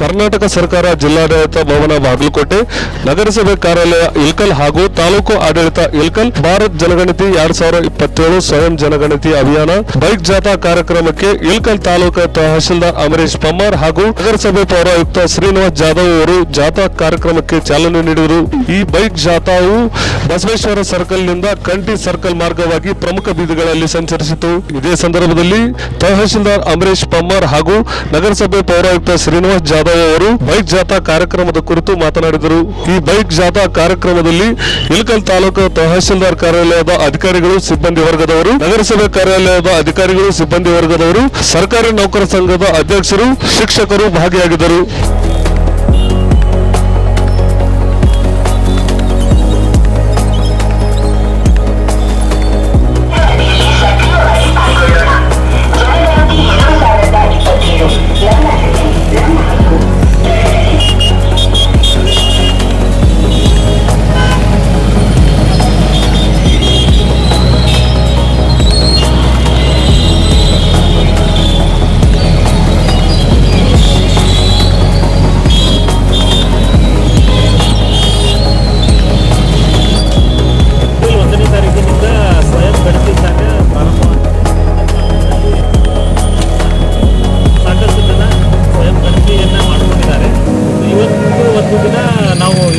ಕರ್ನಾಟಕ ಸರ್ಕಾರ ಜಿಲ್ಲಾಡಳಿತ ಭವನ ಬಾಗಲಕೋಟೆ, ನಗರಸಭೆ ಕಾರ್ಯಾಲಯ ಇಲ್ಕಲ್ ಹಾಗೂ ತಾಲೂಕು ಆಡಳಿತ ಇಲ್ಕಲ್ ಭಾರತ್ ಜನಗಣತಿ 2027 ಸ್ವಯಂ ಜನಗಣತಿ ಅಭಿಯಾನ ಬೈಕ್ ಜಾಥಾ ಕಾರ್ಯಕ್ರಮಕ್ಕೆ ಇಲ್ಕಲ್ ತಾಲೂಕು ತಹಶೀಲ್ದಾರ್ ಅಮರೇಶ್ ಪಮ್ಮಾರ್ ಹಾಗೂ ನಗರಸಭೆ ಪೌರಾಯುಕ್ತ ಶ್ರೀನಿವಾಸ್ ಜಾಧವ್ ಅವರು ಜಾಥಾ ಕಾರ್ಯಕ್ರಮಕ್ಕೆ ಚಾಲನೆ ನೀಡಿದರು. ಈ ಬೈಕ್ ಜಾಥಾವು ಬಸವೇಶ್ವರ ಸರ್ಕಲ್ ನಿಂದ ಕಂಠಿ ಸರ್ಕಲ್ ಮಾರ್ಗವಾಗಿ ಪ್ರಮುಖ ಬೀದಿಗಳಲ್ಲಿ ಸಂಚರಿಸಿತು. ಇದೇ ಸಂದರ್ಭದಲ್ಲಿ ತಹಶೀಲ್ದಾರ್ ಅಮರೇಶ್ ಪಮ್ಮಾರ್ ಹಾಗೂ ನಗರಸಭೆ ಪೌರಾಯುಕ್ತ ಶ್ರೀನಿವಾಸ್ ಜಾಧವ್ ಅವರು ಬೈಕ್ ಜಾಥಾ ಕಾರ್ಯಕ್ರಮದ ಕುರಿತು ಮಾತನಾಡಿದರು. ಈ ಬೈಕ್ ಜಾಥಾ ಕಾರ್ಯಕ್ರಮದಲ್ಲಿ ಇಲ್ಕಲ್ ತಾಲೂಕು ತಹಶೀಲ್ದಾರ್ ಕಾರ್ಯಾಲಯದ ಅಧಿಕಾರಿಗಳು, ಸಿಬ್ಬಂದಿ ವರ್ಗದವರು, ನಗರಸಭೆ ಕಾರ್ಯಾಲಯದ ಅಧಿಕಾರಿಗಳು, ಸಿಬ್ಬಂದಿ ವರ್ಗದವರು, ಸರ್ಕಾರಿ ನೌಕರ ಸಂಘದ ಅಧ್ಯಕ್ಷರು, ಶಿಕ್ಷಕರು ಭಾಗಿಯಾಗಿದ್ದರು.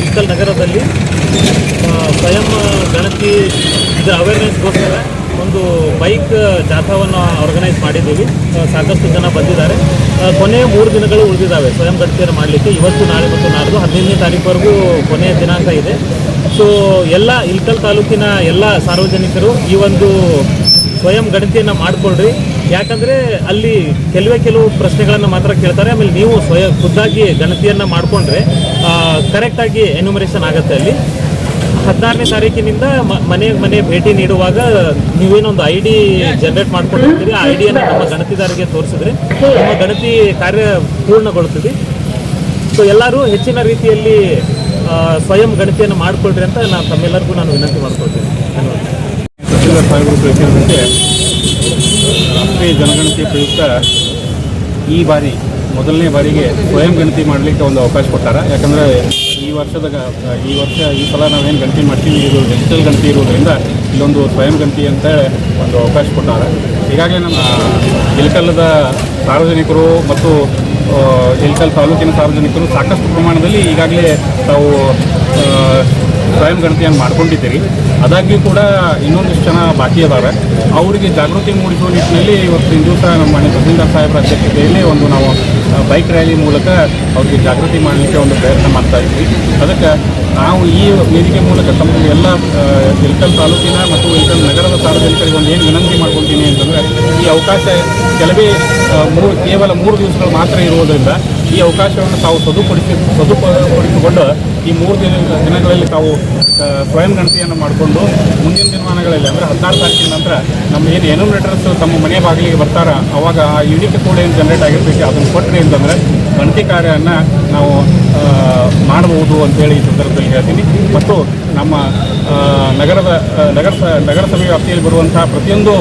ಇಲ್ಕಲ್ ನಗರದಲ್ಲಿ ಸ್ವಯಂ ಗಣತಿ ಇದರ ಅವೇರ್ನೆಸ್ಗೋಸ್ಕರ ಒಂದು ಬೈಕ್ ಜಾಥಾವನ್ನು ಆರ್ಗನೈಸ್ ಮಾಡಿದ್ದೀವಿ. ಸಾಕಷ್ಟು ಜನ ಬಂದಿದ್ದಾರೆ. ಕೊನೆಯ 3 ದಿನಗಳು ಉಳಿದಿದ್ದಾವೆ ಸ್ವಯಂ ಗಣತಿಯನ್ನು ಮಾಡಲಿಕ್ಕೆ. ಇವತ್ತು, ನಾಳೆ ಮತ್ತು ನಾಡ್ದು 15ನೇ ತಾರೀಕುವರೆಗೂ ಕೊನೆಯ ದಿನಾಂಕ ಇದೆ. ಸೊ ಎಲ್ಲ ಇಲ್ಕಲ್ ತಾಲೂಕಿನ ಎಲ್ಲ ಸಾರ್ವಜನಿಕರು ಈ ಒಂದು ಸ್ವಯಂ ಗಣತಿಯನ್ನು ಮಾಡಿಕೊಳ್ಳ್ರಿ. ಯಾಕಂದರೆ ಅಲ್ಲಿ ಕೆಲವು ಪ್ರಶ್ನೆಗಳನ್ನು ಮಾತ್ರ ಕೇಳ್ತಾರೆ. ಆಮೇಲೆ ನೀವು ಖುದ್ದಾಗಿ ಗಣತಿಯನ್ನು ಮಾಡಿಕೊಂಡ್ರೆ ಕರೆಕ್ಟಾಗಿ ಎನ್ಯುಮರೇಷನ್ ಆಗುತ್ತೆ. ಅಲ್ಲಿ 16ನೇ ತಾರೀಕಿನಿಂದ ಮನೆ ಭೇಟಿ ನೀಡುವಾಗ ನೀವೇನೊಂದು ID ಜನರೇಟ್ ಮಾಡ್ಕೊಂಡಿರ್ತೀರಿ. ಆ IDಯನ್ನು ನಮ್ಮ ಗಣತಿದಾರರಿಗೆ ತೋರಿಸಿದ್ರೆ ನಮ್ಮ ಗಣತಿ ಕಾರ್ಯ ಪೂರ್ಣಗೊಳ್ಳುತ್ತದೆ. ಸೊ ಎಲ್ಲರೂ ಹೆಚ್ಚಿನ ರೀತಿಯಲ್ಲಿ ಸ್ವಯಂ ಗಣತಿಯನ್ನು ಮಾಡಿಕೊಳ್ಳ್ರಿ ಅಂತ ತಮ್ಮೆಲ್ಲರಿಗೂ ನಾನು ವಿನಂತಿ ಮಾಡ್ಕೊಳ್ತೀನಿ. ತಹಶೀಲ್ದಾರ್ ಸಾಹೇಬರು ತಿಳಿಸಿದಂತೆ ರಾಷ್ಟ್ರೀಯ ಜನಗಣತಿ ಪ್ರಯುಕ್ತ ಈ ಬಾರಿ ಮೊದಲನೇ ಬಾರಿಗೆ ಸ್ವಯಂ ಗಣತಿ ಮಾಡಲಿಕ್ಕೆ ಒಂದು ಅವಕಾಶ ಕೊಟ್ಟಾರ. ಯಾಕಂದರೆ ಈ ಸಲ ನಾವೇನು ಗಣತಿ ಮಾಡ್ತೀವಿ ಇದು ಡಿಜಿಟಲ್ ಗಣತಿ ಇರೋದ್ರಿಂದ ಇಲ್ಲೊಂದು ಸ್ವಯಂ ಗಣತಿ ಅಂತ ಒಂದು ಅವಕಾಶ ಕೊಟ್ಟಾರ. ಈಗಾಗಲೇ ನಮ್ಮ ಇಲ್ಕಲ್ಲದ ಸಾರ್ವಜನಿಕರು ಮತ್ತು ಇಲ್ಕಲ್ ತಾಲೂಕಿನ ಸಾರ್ವಜನಿಕರು ಸಾಕಷ್ಟು ಪ್ರಮಾಣದಲ್ಲಿ ಈಗಾಗಲೇ ತಾವು ಸ್ವಯಂ ಗಣತಿಯನ್ನು ಮಾಡ್ಕೊಂಡಿದ್ದೀರಿ. ಆದಾಗ್ಯೂ ಕೂಡ ಇನ್ನೊಂದಿಷ್ಟು ಜನ ಬಾಕಿ ಅದಾವೆ. ಅವರಿಗೆ ಜಾಗೃತಿ ಮೂಡಿಸುವ ನಿಟ್ಟಿನಲ್ಲಿ ಇವತ್ತಿನ ದಿವಸ ನಮ್ಮ ಮನೆ ತಹಶೀಲ್ದಾರ್ ಸಾಹೇಬರ ಅಧ್ಯಕ್ಷತೆಯಲ್ಲಿ ಒಂದು ನಾವು ಬೈಕ್ ರ್ಯಾಲಿ ಮೂಲಕ ಅವ್ರಿಗೆ ಜಾಗೃತಿ ಮಾಡಲಿಕ್ಕೆ ಒಂದು ಪ್ರಯತ್ನ ಮಾಡ್ತಾ ಇದ್ವಿ. ಅದಕ್ಕೆ ನಾವು ಈ ವೇದಿಕೆ ಮೂಲಕ ತಮ್ಮ ಎಲ್ಲ ಇಲ್ಕಲ್ ತಾಲೂಕಿನ ಮತ್ತು ಇಲ್ಕಲ್ ನಗರದ ಸಾರ್ವಜನಿಕರಿಗೆ ಒಂದು ಏನು ವಿನಂತಿ ಮಾಡ್ಕೊತೀನಿ ಅಂತಂದರೆ, ಈ ಅವಕಾಶ ಕೇವಲ 3 ದಿವಸಗಳು ಮಾತ್ರ ಇರುವುದರಿಂದ ಈ ಅವಕಾಶವನ್ನು ತಾವು ಸದುಪಡಿಸಿಕೊಂಡು ಈ 3 ದಿನಗಳಲ್ಲಿ ತಾವು ಸ್ವಯಂ ಗಣತಿಯನ್ನು ಮಾಡಿಕೊಂಡು ಮುಂದಿನ ದಿನಮಾನಗಳಲ್ಲಿ ಅಂದರೆ 16 ತಾರೀಕಿನ ನಂತರ ನಮ್ಮ ಏನು ಎನ್ಯುಮರೇಟರ್ಸ್ ತಮ್ಮ ಮನೆ ಬಾಗಿಲಿಗೆ ಬರ್ತಾರ ಅವಾಗ ಆ ಯೂನಿಕ್ ಕೋಡ್ ಏನು ಜನರೇಟ್ ಆಗಿರ್ತೈತಿ ಅದನ್ನು ಕೊಟ್ಟರೆ ಅಂತಂದರೆ ಗಣತಿ ಕಾರ್ಯವನ್ನು ನಾವು ಮಾಡಬಹುದು ಅಂತೇಳಿ ಈ ಸಂದರ್ಭದಲ್ಲಿ ಹೇಳ್ತೀನಿ. ಮತ್ತು ನಮ್ಮ ನಗರಸಭೆ ವ್ಯಾಪ್ತಿಯಲ್ಲಿ ಬರುವಂಥ ಪ್ರತಿಯೊಂದು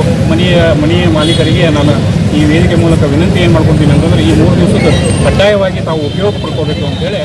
ಮನೆಯ ಮಾಲೀಕರಿಗೆ ನಾನು ಈ ವೇದಿಕೆ ಮೂಲಕ ವಿನಂತಿ ಏನು ಮಾಡ್ಕೊತೀನಿ ಅಂತಂದರೆ ಈ 3 ದಿವಸದ ಕಡ್ಡಾಯವಾಗಿ ತಾವು ಉಪಯೋಗ ಪಡ್ಕೋಬೇಕು ಅಂತೇಳಿ